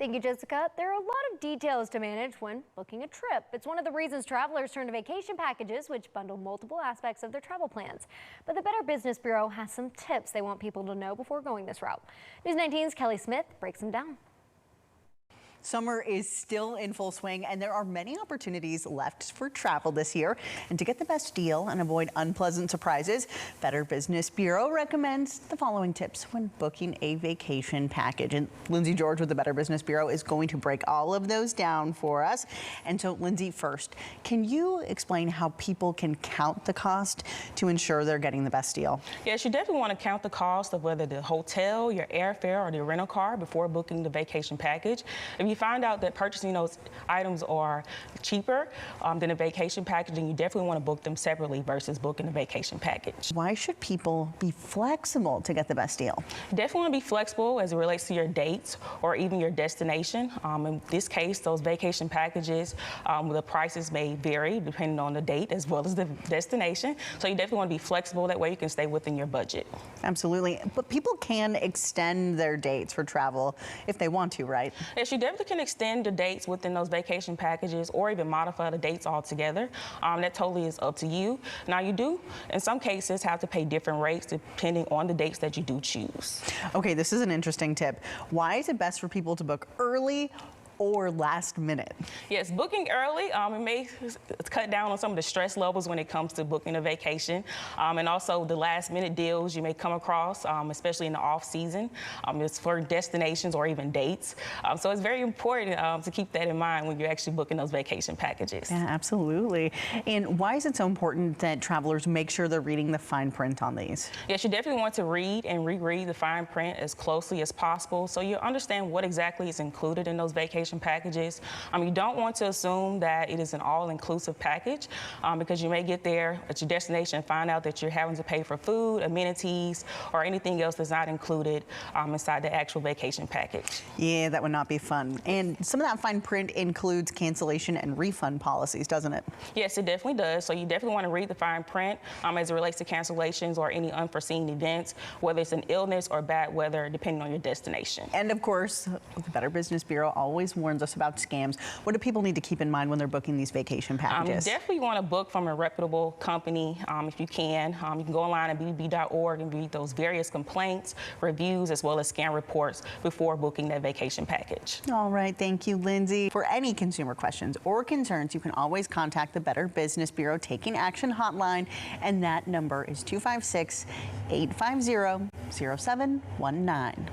Thank you, Jessica. There are a lot of details to manage when booking a trip. It's one of the reasons travelers turn to vacation packages, which bundle multiple aspects of their travel plans. But the Better Business Bureau has some tips they want people to know before going this route. News 19's Kelly Smith breaks them down. Summer is still in full swing, and there are many opportunities left for travel this year. And to get the best deal and avoid unpleasant surprises, Better Business Bureau recommends the following tips when booking a vacation package. And Lindsay George with the Better Business Bureau is going to break all of those down for us. And so, Lindsay, first, can you explain how people can count the cost to ensure they're getting the best deal? Yes, you definitely want to count the cost of whether the hotel, your airfare, or the rental car before booking the vacation package. If you find out that purchasing those items are cheaper than a vacation package, then you definitely want to book them separately versus booking a vacation package. Why should people be flexible to get the best deal? You definitely want to be flexible as it relates to your dates or even your destination. In this case, those vacation packages, the prices may vary depending on the date as well as the destination. So you definitely want to be flexible. That way you can stay within your budget. Absolutely. But people can extend their dates for travel if they want to, right? Yes, you definitely can extend the dates within those vacation packages or even modify the dates altogether. That totally is up to you. Now, you do, in some cases, have to pay different rates depending on the dates that you do choose. Okay, this is an interesting tip. Why is it best for people to book early or last minute? Yes, booking early, it may cut down on some of the stress levels when it comes to booking a vacation. And also the last minute deals you may come across, especially in the off season. It's for destinations or even dates. So it's very important to keep that in mind when you're actually booking those vacation packages. Yeah, absolutely. And why is it so important that travelers make sure they're reading the fine print on these? Yes, you definitely want to read and reread the fine print as closely as possible so you understand what exactly is included in those vacation packages. You don't want to assume that it is an all-inclusive package because you may get there at your destination and find out that you're having to pay for food, amenities, or anything else that's not included inside the actual vacation package. Yeah, that would not be fun. And some of that fine print includes cancellation and refund policies, doesn't it? Yes, it definitely does. So you definitely want to read the fine print as it relates to cancellations or any unforeseen events, whether it's an illness or bad weather, depending on your destination. And of course, the Better Business Bureau always warns us about scams. What do people need to keep in mind when they're booking these vacation packages? Definitely want to book from a reputable company if you can. You can go online at bbb.org and read those various complaints, reviews, as well as scam reports before booking that vacation package. All right, thank you, Lindsay. For any consumer questions or concerns, you can always contact the Better Business Bureau Taking Action Hotline, and that number is 256-850-0719.